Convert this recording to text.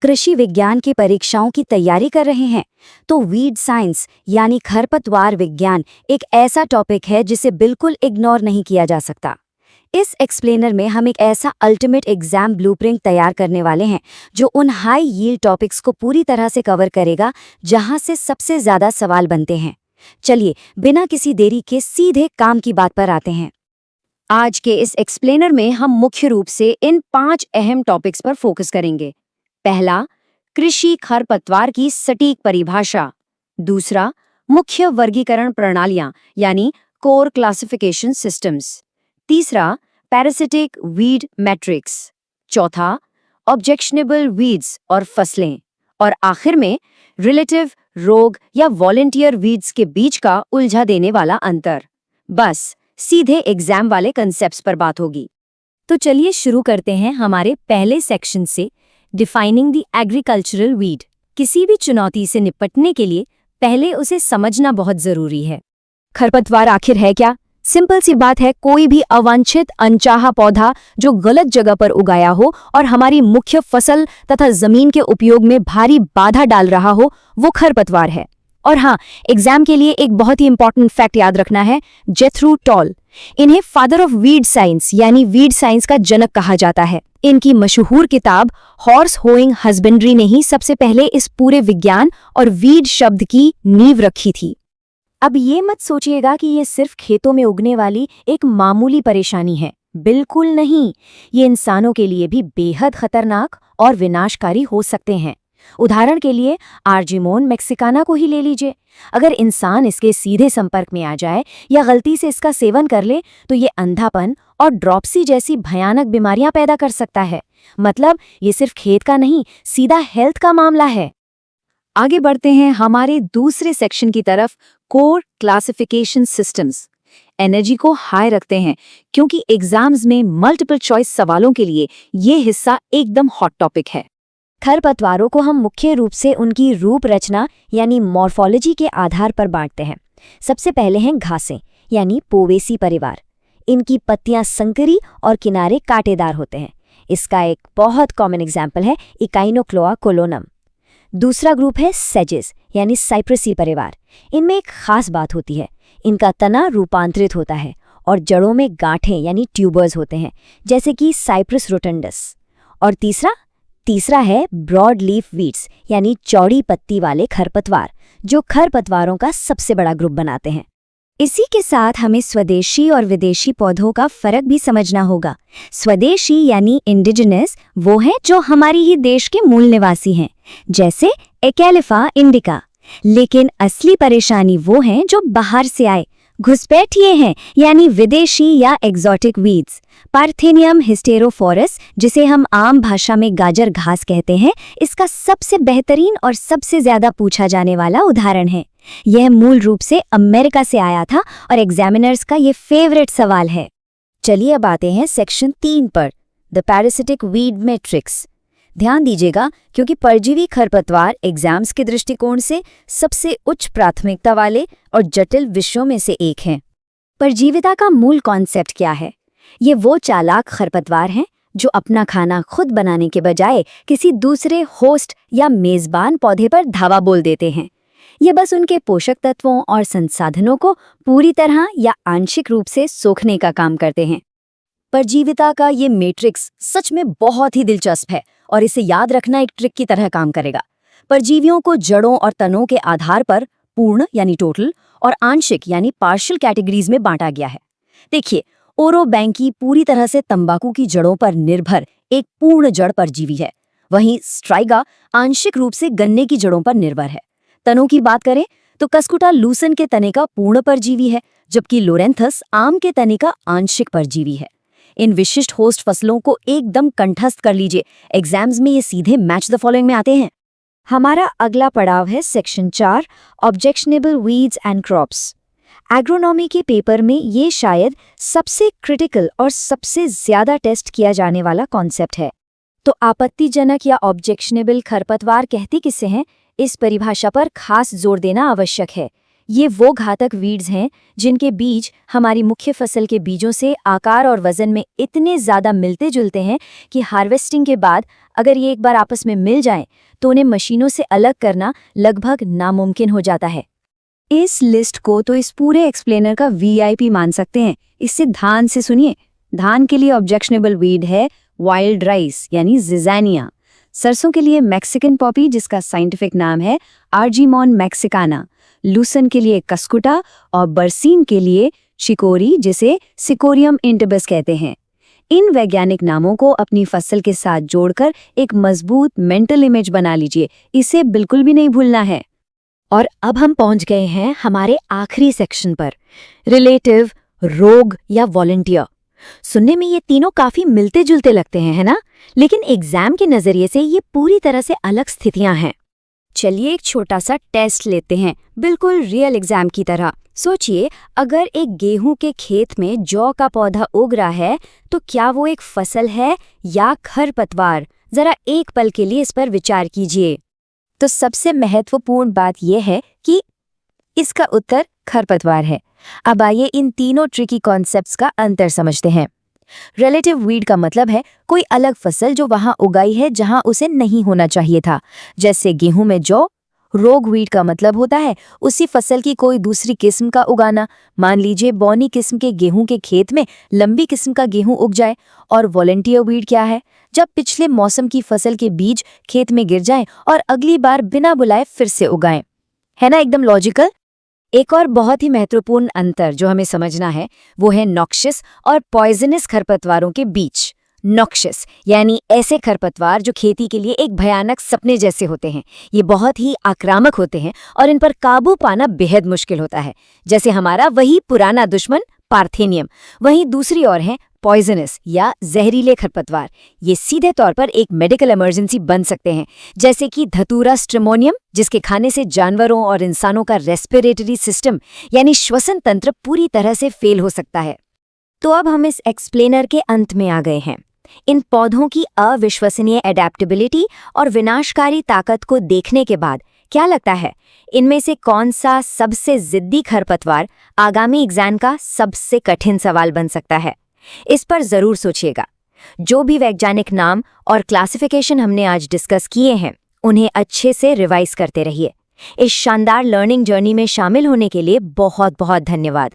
कृषि विज्ञान की परीक्षाओं की तैयारी कर रहे हैं तो वीड साइंस यानी खरपतवार विज्ञान एक ऐसा टॉपिक है जिसे बिल्कुल इग्नोर नहीं किया जा सकता। इस एक्सप्लेनर में हम एक ऐसा अल्टीमेट एग्जाम ब्लूप्रिंट तैयार करने वाले हैं जो उन हाई यील्ड टॉपिक्स को पूरी तरह से कवर करेगा जहां से सबसे ज्यादा सवाल बनते हैं। चलिए बिना किसी देरी के सीधे काम की बात पर आते हैं। आज के इस एक्सप्लेनर में हम मुख्य रूप से इन 5 अहम टॉपिक्स पर फोकस करेंगे। पहला, कृषि खरपतवार की सटीक परिभाषा। दूसरा, मुख्य वर्गीकरण प्रणालियां यानी कोर क्लासिफिकेशन सिस्टम्स। तीसरा, पैरासिटिक वीड मैट्रिक्स। चौथा, ऑब्जेक्शनेबल वीड्स और फसलें। और आखिर में रिलेटिव, रोग या वॉलंटियर वीड्स के बीच का उलझा देने वाला अंतर। बस सीधे एग्जाम वाले कंसेप्ट्स पर बात होगी। तो चलिए शुरू करते हैं हमारे पहले सेक्शन से, डिफाइनिंग द एग्रीकल्चरल वीड। किसी भी चुनौती से निपटने के लिए पहले उसे समझना बहुत जरूरी है। खरपतवार आखिर है क्या? सिंपल सी बात है, कोई भी अवांछित अनचाहा पौधा जो गलत जगह पर उगाया हो और हमारी मुख्य फसल तथा जमीन के उपयोग में भारी बाधा डाल रहा हो, वो खरपतवार है। और हाँ, एग्जाम के लिए एक बहुत ही इंपॉर्टेंट फैक्ट याद रखना है, जेथरो टॉल। इन्हें फादर ऑफ वीड साइंस यानी वीड साइंस का जनक कहा जाता है। इनकी मशहूर किताब हॉर्स होइंग हस्बेंड्री ने ही सबसे पहले इस पूरे विज्ञान और वीड शब्द की नींव रखी थी। अब ये मत सोचिएगा कि ये सिर्फ खेतों में उगने वाली एक मामूली परेशानी है। बिल्कुल नहीं, ये इंसानों के लिए भी बेहद खतरनाक और विनाशकारी हो सकते हैं। उदाहरण के लिए आर्जिमोन मैक्सिकाना को ही ले लीजिए। अगर इंसान इसके सीधे संपर्क में आ जाए या गलती से इसका सेवन कर ले तो ये अंधापन और ड्रॉप्सी जैसी भयानक बीमारियां पैदा कर सकता है। मतलब ये सिर्फ खेत का नहीं, सीधा हेल्थ का मामला है। आगे बढ़ते हैं हमारे दूसरे सेक्शन की तरफ, कोर क्लासिफिकेशन सिस्टम्स। एनर्जी को हाई रखते हैं क्योंकि एग्जाम्स में मल्टीपल चॉइस सवालों के लिए ये हिस्सा एकदम हॉट टॉपिक है। खरपतवारों को हम मुख्य रूप से उनकी रूप रचना यानी मॉर्फोलॉजी के आधार पर बांटते हैं। सबसे पहले हैं घासें यानी पोवेसी परिवार। इनकी पत्तियां संकरी और किनारे कांटेदार होते हैं। इसका एक बहुत कॉमन एग्जाम्पल है इकाइनोक्लोआ कोलोनम। दूसरा ग्रुप है सेजेस यानी साइप्रसी परिवार। इनमें एक खास बात होती है, इनका तना रूपांतरित होता है और जड़ों में गांठें यानी ट्यूबर्स होते हैं, जैसे कि साइप्रस रोटंडस। और तीसरा है ब्रॉड लीफ वीड्स यानी चौड़ी पत्ती वाले खरपतवार, जो खरपतवारों का सबसे बड़ा ग्रुप बनाते हैं। इसी के साथ हमें स्वदेशी और विदेशी पौधों का फर्क भी समझना होगा। स्वदेशी यानी इंडिजिनस वो हैं जो हमारी ही देश के मूल निवासी हैं, जैसे एकेलिफा इंडिका। लेकिन असली परेशानी वो हैं जो बाहर से आए, घुसपैठिए हैं यानी विदेशी या एक्सोटिक वीड्स। पार्थेनियम हिस्टेरोफोरस, जिसे हम आम भाषा में गाजर घास कहते हैं, इसका सबसे बेहतरीन और सबसे ज्यादा पूछा जाने वाला उदाहरण है। यह मूल रूप से अमेरिका से आया था और एग्जामिनर्स का ये फेवरेट सवाल है। चलिए अब आते हैं सेक्शन 3 पर, द पैरासिटिक वीड मैट्रिक्स। ध्यान दीजिएगा क्योंकि परजीवी खरपतवार एग्जाम्स के दृष्टिकोण से सबसे उच्च प्राथमिकता वाले और जटिल विषयों में से एक हैं। परजीविता का मूल कॉन्सेप्ट क्या है? ये वो चालाक खरपतवार हैं जो अपना खाना खुद बनाने के बजाय किसी दूसरे होस्ट या मेजबान पौधे पर धावा बोल देते हैं। ये बस उनके पोषक तत्वों और संसाधनों को पूरी तरह या आंशिक रूप से सोखने का काम करते हैं। परजीविता का ये मैट्रिक्स सच में बहुत ही दिलचस्प है और इसे याद रखना एक ट्रिक की तरह काम करेगा। परजीवियों को जड़ों और तनों के आधार पर पूर्ण यानी टोटल और आंशिक यानी पार्शियल कैटेगरीज में बांटा गया है। देखिए, ओरोबैंकी पूरी तरह से तंबाकू की जड़ों पर निर्भर एक पूर्ण जड़ परजीवी है, वहीं स्ट्राइगा आंशिक रूप से गन्ने की जड़ों पर निर्भर है। तनों की बात करें तो कस्कुटा लूसन के तने का पूर्ण परजीवी है, जबकि लोरेंथस आम के तने का आंशिक परजीवी है। इन विशिष्ट होस्ट फसलों को एकदम कंठस्थ कर लीजिए, एग्जाम्स में ये सीधे मैच द फॉलोइंग में आते हैं। हमारा अगला पड़ाव है section 4, objectionable weeds and crops. Agronomy के पेपर में ये शायद सबसे क्रिटिकल और सबसे ज्यादा टेस्ट किया जाने वाला कॉन्सेप्ट है। तो आपत्तिजनक या ऑब्जेक्शनेबल खरपतवार कहते किसे हैं, इस परिभाषा पर खास जोर देना आवश्यक है। ये वो घातक वीड्स हैं जिनके बीज हमारी मुख्य फसल के बीजों से आकार और वजन में इतने ज़्यादा मिलते जुलते हैं कि हार्वेस्टिंग के बाद अगर ये एक बार आपस में मिल जाएं तो उन्हें मशीनों से अलग करना लगभग नामुमकिन हो जाता है। इस लिस्ट को तो इस पूरे एक्सप्लेनर का वीआईपी मान सकते हैं। इससे ध्यान से सुनिए। धान के लिए ऑब्जेक्शनेबल वीड है वाइल्ड राइस यानी जिज़ानिया। सरसों के लिए मैक्सिकन पॉपी जिसका साइंटिफिक नाम है आर्जीमॉन मैक्सिकाना। लूसन के लिए कस्कुटा और बरसीन के लिए चिकोरी जिसे सिकोरियम इंटबस कहते हैं। इन वैज्ञानिक नामों को अपनी फसल के साथ जोड़कर एक मजबूत मेंटल इमेज बना लीजिए। इसे बिल्कुल भी नहीं भूलना है। और अब हम पहुंच गए हैं हमारे आखिरी सेक्शन पर, रिलेटिव, रोग या वॉलंटियर। सुनने में ये तीनों काफी मिलते जुलते लगते हैं, है ना? लेकिन एग्जाम के नजरिए से ये पूरी तरह से अलग स्थितियां हैं। चलिए एक छोटा सा टेस्ट लेते हैं, बिल्कुल रियल एग्जाम की तरह। सोचिए, अगर एक गेहूं के खेत में जौ का पौधा उग रहा है तो क्या वो एक फसल है या खरपतवार? जरा एक पल के लिए इस पर विचार कीजिए। तो सबसे महत्वपूर्ण बात यह है कि इसका उत्तर खरपतवार है। अब आइए इन तीनों ट्रिकी कॉन्सेप्ट्स का अंतर समझते हैं। रिलेटिव वीड का मतलब है कोई अलग फसल जो वहां उगाई है जहां उसे नहीं होना चाहिए था, जैसे गेहूं में जौ। रोग वीड का मतलब होता है उसी फसल की कोई दूसरी किस्म का उगाना। मान लीजिए बौनी किस्म के गेहूं के खेत में लंबी किस्म का गेहूं उग जाए। और वॉलंटियर वीड क्या है? जब पिछले मौसम की फसल के बीज खेत में गिर जाएं और अगली बार बिना बुलाए फिर से उगाएं। है ना एकदम लॉजिकल? एक और बहुत ही महत्वपूर्ण अंतर जो हमें समझना है वो है नॉक्शियस और पॉइजनस खरपतवारों के बीच। नॉक्शियस यानी ऐसे खरपतवार जो खेती के लिए एक भयानक सपने जैसे होते हैं। ये बहुत ही आक्रामक होते हैं और इन पर काबू पाना बेहद मुश्किल होता है, जैसे हमारा वही पुराना दुश्मन पार्थेनियम। वहीं दूसरी ओर है पॉइजनस या जहरीले खरपतवार। ये सीधे तौर पर एक मेडिकल इमरजेंसी बन सकते हैं, जैसे कि धतूरा स्ट्रेमोनियम, जिसके खाने से जानवरों और इंसानों का रेस्पिरेटरी सिस्टम यानी श्वसन तंत्र पूरी तरह से फेल हो सकता है। तो अब हम इस एक्सप्लेनर के अंत में आ गए हैं। इन पौधों की अविश्वसनीय एडेप्टेबिलिटी और विनाशकारी ताकत को देखने के बाद क्या लगता है, इनमें से कौन सा सबसे जिद्दी खरपतवार आगामी एग्जाम का सबसे कठिन सवाल बन सकता है? इस पर जरूर सोचिएगा। जो भी वैज्ञानिक नाम और क्लासिफिकेशन हमने आज डिस्कस किए हैं, उन्हें अच्छे से रिवाइज करते रहिए। इस शानदार लर्निंग जर्नी में शामिल होने के लिए बहुत बहुत धन्यवाद।